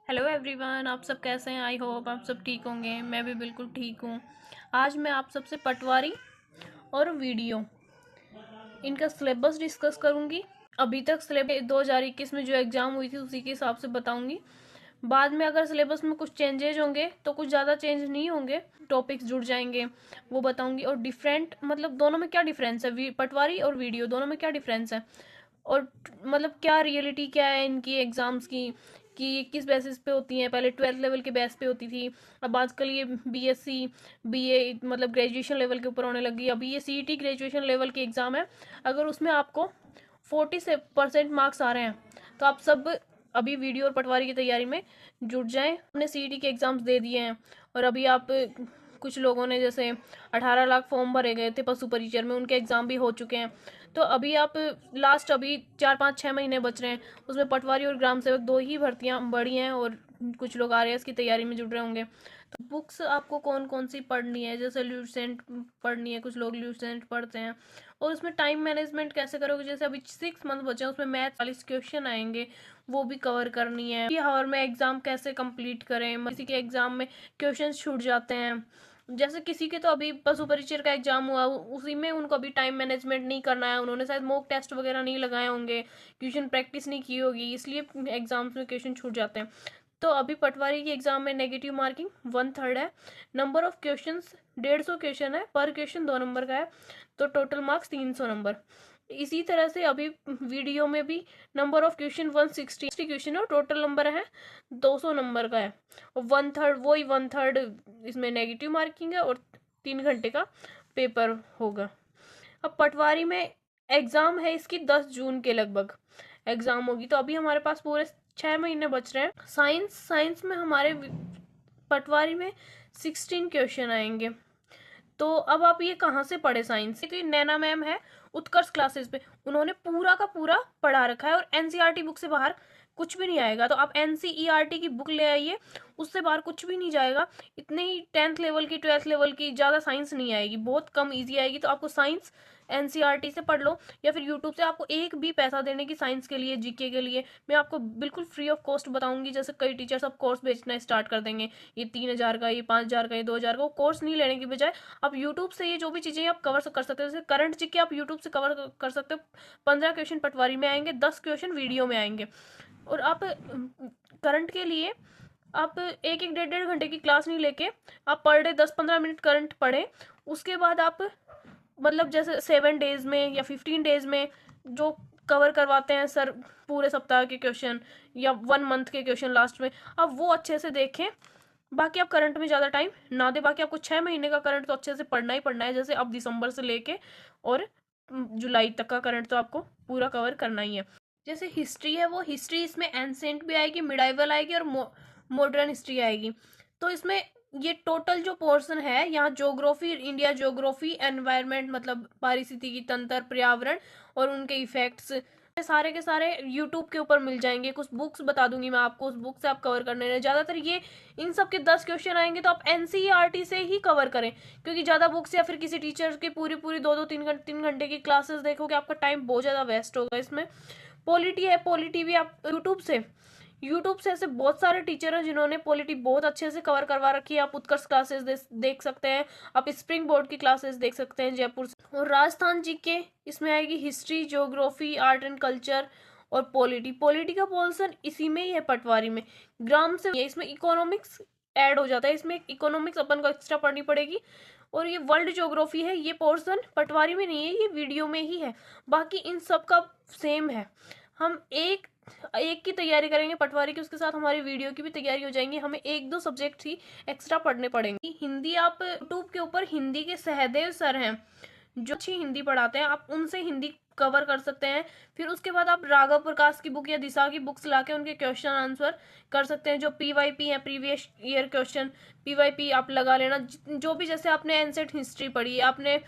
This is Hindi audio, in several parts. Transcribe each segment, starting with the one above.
हेलो एवरीवन, आप सब कैसे हैं। आई होप आप सब ठीक होंगे। मैं भी बिल्कुल ठीक हूँ। आज मैं आप सबसे पटवारी और वीडियो इनका सिलेबस डिस्कस करूँगी। अभी तक सिलेबस 2021 में जो एग्ज़ाम हुई थी उसी के हिसाब से बताऊँगी। बाद में अगर सिलेबस में कुछ चेंजेज होंगे तो कुछ ज़्यादा चेंज नहीं होंगे, टॉपिक्स जुड़ जाएंगे वो बताऊँगी। और डिफरेंट मतलब दोनों में क्या डिफरेंस है, पटवारी और वीडियो दोनों में क्या डिफरेंस है, और मतलब क्या रियलिटी क्या है इनकी एग्ज़ाम्स की, कि ये किस बेसिस पे होती हैं। पहले 12th लेवल के बेस पे होती थी, अब आजकल ये बीएससी बीए मतलब ग्रेजुएशन लेवल के ऊपर होने लगी। अभी ये सीईटी ग्रेजुएशन लेवल की एग्ज़ाम है। अगर उसमें आपको 40% मार्क्स आ रहे हैं तो आप सब अभी वीडियो और पटवारी की तैयारी में जुट जाएं। हमने सीईटी के एग्ज़ाम्स दे दिए हैं और अभी आप कुछ लोगों ने जैसे 18 लाख फॉर्म भरे गए थे पशु परिचर में, उनके एग्ज़ाम भी हो चुके हैं। तो अभी आप लास्ट अभी 4 5 6 महीने बच रहे हैं, उसमें पटवारी और ग्राम सेवक दो ही भर्तियां बढ़ी हैं और कुछ लोग आरएएस की तैयारी में जुड़ रहे होंगे। तो बुक्स आपको कौन कौन सी पढ़नी है, जैसे ल्यूसेंट पढ़नी है, कुछ लोग ल्यूसेंट पढ़ते हैं। और उसमें टाइम मैनेजमेंट कैसे करोगे, जैसे अभी 6 मंथ बचे हैं, उसमें मैथ 40 क्वेश्चन आएंगे, वो भी कवर करनी है। हावर में एग्जाम कैसे कंप्लीट करें, किसी के एग्जाम में क्वेश्चन छूट जाते हैं। जैसे किसी के तो अभी पशु परिचय का एग्जाम हुआ, उसी में उनको अभी टाइम मैनेजमेंट नहीं करना है, उन्होंने शायद मॉक टेस्ट वगैरह नहीं लगाए होंगे, क्वेश्चन प्रैक्टिस नहीं की होगी, इसलिए एग्जाम्स में क्वेश्चन छूट जाते हैं। तो अभी पटवारी की एग्जाम में नेगेटिव मार्किंग 1/3 है। नंबर ऑफ क्वेश्चन 150 क्वेश्चन है, पर क्वेश्चन 2 नंबर का है, तो टोटल मार्क्स 300 नंबर। इसी तरह से अभी वीडियो में भी नंबर ऑफ क्वेश्चन 160 क्वेश्चन है और टोटल नंबर है 200 नंबर का है। और 1/3 वही 1/3 इसमें नेगेटिव मार्किंग है और 3 घंटे का पेपर होगा। अब पटवारी में एग्जाम है, इसकी 10 जून के लगभग एग्जाम होगी, तो अभी हमारे पास पूरे 6 महीने बच रहे हैं। साइंस में हमारे पटवारी में 16 क्वेश्चन आएंगे। तो अब आप ये कहाँ से पढ़े साइंस, तो ये नैना मैम है उत्कर्ष क्लासेस पे, उन्होंने पूरा का पूरा पढ़ा रखा है और एनसीईआरटी बुक से बाहर कुछ भी नहीं आएगा। तो आप एनसीईआरटी की बुक ले आइए, उससे बाहर कुछ भी नहीं जाएगा। इतने ही 10th लेवल की 12th लेवल की ज़्यादा साइंस नहीं आएगी, बहुत कम इजी आएगी। तो आपको साइंस एनसीईआरटी से पढ़ लो, या फिर यूट्यूब से। आपको एक भी पैसा देने की साइंस के लिए जीके के लिए मैं आपको बिल्कुल फ्री ऑफ कॉस्ट बताऊंगी। जैसे कई टीचर्स अब कोर्स बेचना स्टार्ट कर देंगे, ये 3,000 का, ये 5,000 का, ये 2,000 का। वो कोर्स नहीं लेने की बजाय आप यूट्यूब से ये जो भी चीज़ें आप कवर कर सकते हो, जैसे करंट जीके आप यूट्यूब से कवर कर सकते हो। 15 क्वेश्चन पटवारी में आएंगे, 10 क्वेश्चन वीडियो में आएंगे। और आप करंट के लिए आप 1 1 1.5 घंटे की क्लास नहीं लेके आप पर डे 10 15 मिनट करंट पढ़ें। उसके बाद आप मतलब जैसे 7 डेज में या 15 डेज में जो कवर करवाते हैं सर, पूरे सप्ताह के क्वेश्चन या 1 मंथ के क्वेश्चन लास्ट में, आप वो अच्छे से देखें। बाकी आप करंट में ज़्यादा टाइम ना दे। बाकी आपको 6 महीने का करंट तो अच्छे से पढ़ना ही पढ़ना है। जैसे अब दिसंबर से लेके और जुलाई तक का करंट तो आपको पूरा कवर करना ही है। जैसे हिस्ट्री है, वो हिस्ट्री इसमें एंसेंट भी आएगी, मिडाइवल आएगी और मॉडर्न हिस्ट्री आएगी। तो इसमें ये टोटल जो पोर्शन है, यहाँ ज्योग्राफी, इंडिया ज्योग्राफी, एनवायरनमेंट मतलब पारिस्थितिकी तंत्र, पर्यावरण और उनके इफेक्ट्स, सारे के सारे यूट्यूब के ऊपर मिल जाएंगे। कुछ बुक्स बता दूंगी मैं आपको, उस बुक से आप कवर करने हैं। ज़्यादातर ये इन सब के 10 क्वेश्चन आएंगे तो आप एनसीईआरटी से ही कवर करें, क्योंकि ज़्यादा बुक्स या फिर किसी टीचर की पूरी पूरी 2 2 3 घंटे की क्लासेस देखोगे, आपका टाइम बहुत ज़्यादा वेस्ट होगा इसमें। पॉलिटी है, पॉलिटी भी आप यूट्यूब से ऐसे बहुत सारे टीचर हैं जिन्होंने पॉलिटी बहुत अच्छे से कवर करवा रखी है। आप उत्कर्ष क्लासेस देख सकते हैं, आप स्प्रिंग बोर्ड की क्लासेस देख सकते हैं जयपुर से। और राजस्थान जीके इसमें आएगी, history, geography, art and culture और पॉलिटी का पोर्शन इसी में ही है पटवारी में। ग्राम से इसमें इकोनॉमिक्स ऐड हो जाता है, इसमें इकोनॉमिक्स अपन को एक्स्ट्रा पढ़नी पड़ेगी। और ये वर्ल्ड ज्योग्राफी है, ये पोर्शन पटवारी में नहीं है, ये वीडियो में ही है। बाकी इन सब का सेम है। हम एक एक की तैयारी करेंगे पटवारी की, उसके साथ हमारी वीडियो की भी तैयारी हो जाएंगी। हमें 1 2 सब्जेक्ट ही एक्स्ट्रा पढ़ने पड़ेंगे। हिंदी आप यूट्यूब के ऊपर हिंदी के सहदेव सर हैं जो अच्छी हिंदी पढ़ाते हैं, आप उनसे हिंदी कवर कर सकते हैं। फिर उसके बाद आप राघव प्रकाश की बुक या दिशा की बुक्स लाके उनके क्वेश्चन आंसर कर सकते हैं। जो पीवाईपी है, प्रीवियस ईयर क्वेश्चन, पीवाईपी आप लगा लेना। जो भी जैसे आपने एंसेट हिस्ट्री पढ़ी, आपने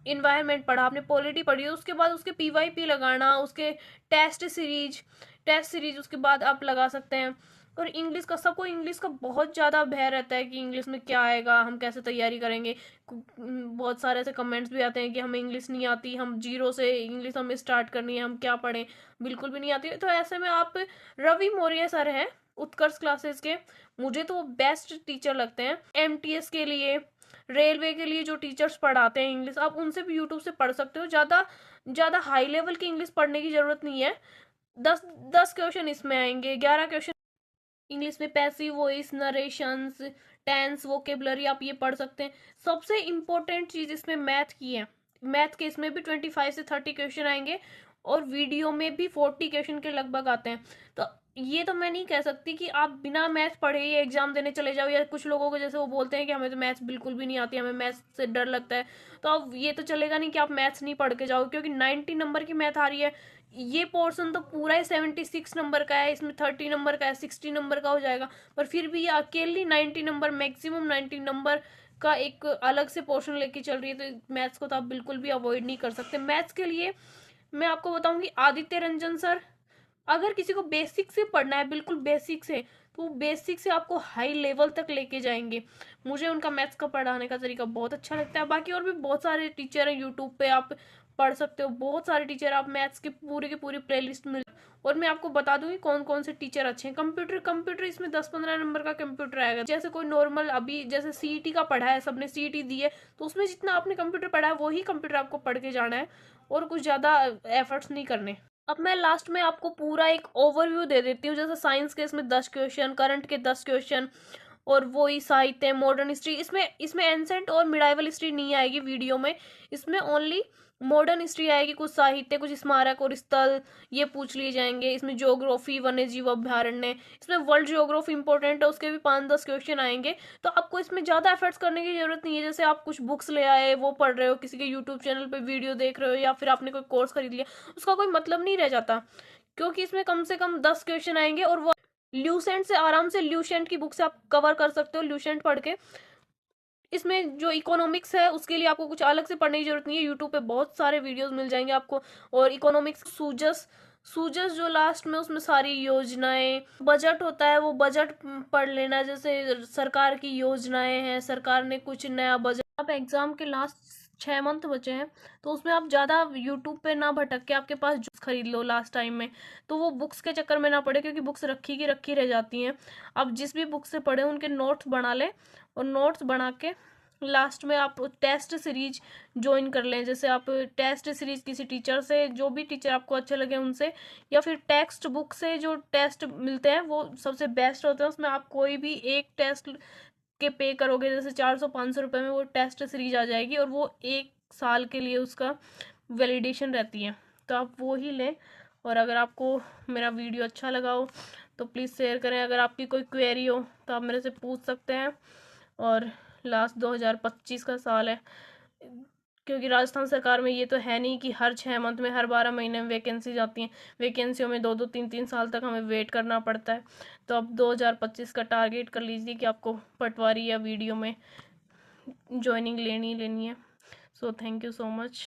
इन्वायरमेंट पढ़ा, आपने पॉलिटी पढ़ी, उसके बाद उसके पीवाईपी लगाना, उसके टेस्ट सीरीज उसके बाद आप लगा सकते हैं। और इंग्लिश का, सबको इंग्लिश का बहुत ज़्यादा भय रहता है कि इंग्लिश में क्या आएगा, हम कैसे तैयारी करेंगे। बहुत सारे ऐसे कमेंट्स भी आते हैं कि हमें इंग्लिश नहीं आती, हम जीरो से इंग्लिश हमें स्टार्ट करनी है, हम क्या पढ़ें, बिल्कुल भी नहीं आती। तो ऐसे में आप रवि मौर्य सर हैं उत्कर्ष क्लासेस के, मुझे तो वो बेस्ट टीचर लगते हैं। एमटीएस के लिए, रेलवे के लिए जो टीचर्स पढ़ाते हैं इंग्लिश, आप उनसे भी यूट्यूब से पढ़ सकते हो। ज़्यादा हाई लेवल की इंग्लिश पढ़ने की ज़रूरत नहीं है। 10 क्वेश्चन इसमें आएंगे, 11 क्वेश्चन इंग्लिश में, passive voice, narrations, tense, vocabulary, आप ये पढ़ सकते हैं। सबसे इम्पोर्टेंट चीज़ इसमें मैथ की है। मैथ के इसमें भी 25 से 30 क्वेश्चन आएंगे और वीडियो में भी 40 क्वेश्चन के लगभग आते हैं। तो ये तो मैं नहीं कह सकती कि आप बिना मैथ पढ़े ये एग्जाम देने चले जाओ, या कुछ लोगों को जैसे वो बोलते हैं कि हमें तो मैथ्स बिल्कुल भी नहीं आती, हमें मैथ्स से डर लगता है। तो अब ये तो चलेगा नहीं कि आप मैथ्स नहीं पढ़ के जाओ, क्योंकि 90 नंबर की मैथ आ रही है। ये पोर्शन तो पूरा ही 76 नंबर का है, इसमें 30 नंबर का है, 60 नंबर का हो जाएगा। पर फिर भी ये अकेली 90 नंबर, मैक्सिमम 90 नंबर का एक अलग से पोर्शन लेके चल रही है। तो मैथ्स को तो आप बिल्कुल भी अवॉइड नहीं कर सकते। मैथ्स के लिए मैं आपको बताऊंगी आदित्य रंजन सर। अगर किसी को बेसिक से पढ़ना है, बिल्कुल बेसिक से, तो बेसिक से आपको हाई लेवल तक लेके जाएंगे। मुझे उनका मैथ्स का पढ़ाने का तरीका बहुत अच्छा लगता है। बाकी और भी बहुत सारे टीचर हैं, यूट्यूब पे आप पढ़ सकते हो, बहुत सारे टीचर, आप मैथ्स की पूरी प्लेलिस्ट मिल। और मैं आपको बता दूंगी कौन कौन से टीचर अच्छे हैं। कंप्यूटर इसमें 10-15 नंबर का कंप्यूटर आएगा। जैसे कोई नॉर्मल अभी जैसे सीईटी का पढ़ा है, सबने सीईटी दी है, तो उसमें जितना आपने कंप्यूटर पढ़ा है वही कंप्यूटर आपको पढ़ के जाना है, और कुछ ज़्यादा एफर्ट्स नहीं करने। अब मैं लास्ट में आपको पूरा एक ओवरव्यू दे देती हूँ। जैसे साइंस के इसमें 10 क्वेश्चन, करंट के 10 क्वेश्चन, और वही साहित्य, मॉडर्न हिस्ट्री। इसमें एंसेंट और मिडाइवल हिस्ट्री नहीं आएगी वीडियो में, इसमें ओनली मॉडर्न हिस्ट्री आएगी। कुछ साहित्य, कुछ स्मारक और स्थल ये पूछ लिए जाएंगे। इसमें ज्योग्राफी, वन्य जीव अभ्यारण्य, इसमें वर्ल्ड ज्योग्राफी इंपॉर्टेंट है, उसके भी 5-10 क्वेश्चन आएंगे। तो आपको इसमें ज़्यादा एफर्ट्स करने की जरूरत नहीं है। जैसे आप कुछ बुक्स ले आए, वो पढ़ रहे हो, किसी के यूट्यूब चैनल पर वीडियो देख रहे हो, या फिर आपने कोई कोर्स खरीद लिया, उसका कोई मतलब नहीं रह जाता, क्योंकि इसमें कम से कम 10 क्वेश्चन आएंगे। और वो ल्यूसेंट से आराम से, ल्यूसेंट की बुक से आप कवर कर सकते हो, ल्यूसेंट पढ़ के। इसमें जो इकोनॉमिक्स है उसके लिए आपको कुछ अलग से पढ़ने की जरूरत नहीं है, यूट्यूब पे बहुत सारे वीडियोस मिल जाएंगे आपको। और इकोनॉमिक्स सूजस सूजस जो लास्ट में, उसमें सारी योजनाएं, बजट होता है, वो बजट पढ़ लेना। जैसे सरकार की योजनाएं हैं, सरकार ने कुछ नया बजट। अब एग्जाम के लास्ट 6 मंथ बचे हैं, तो उसमें आप ज़्यादा यूट्यूब पे ना भटक के आपके पास जो खरीद लो लास्ट टाइम में, तो वो बुक्स के चक्कर में ना पड़े, क्योंकि बुक्स रखी की रखी रह जाती हैं। आप जिस भी बुक से पढ़े उनके नोट्स बना लें, और नोट्स बना के लास्ट में आप टेस्ट सीरीज ज्वाइन कर लें। जैसे आप टेस्ट सीरीज किसी टीचर से, जो भी टीचर आपको अच्छे लगे उनसे, या फिर टेक्स्ट बुक से जो टेस्ट मिलते हैं वो सबसे बेस्ट होते हैं। उसमें आप कोई भी एक टेस्ट के पे करोगे, जैसे 400-500 रुपये में वो टेस्ट सीरीज आ जाएगी, और वो 1 साल के लिए उसका वैलिडेशन रहती है। तो आप वो ही लें। और अगर आपको मेरा वीडियो अच्छा लगा हो तो प्लीज़ शेयर करें। अगर आपकी कोई क्वेरी हो तो आप मेरे से पूछ सकते हैं। और लास्ट 2025 का साल है, क्योंकि राजस्थान सरकार में ये तो है नहीं कि हर 6 मंथ में, हर 12 महीने में वैकेंसी जाती हैं। वैकेंसियों में 2-2, 3-3 साल तक हमें वेट करना पड़ता है। तो अब 2025 का टारगेट कर लीजिए कि आपको पटवारी या वीडियो में ज्वाइनिंग लेनी है। So thank you so much.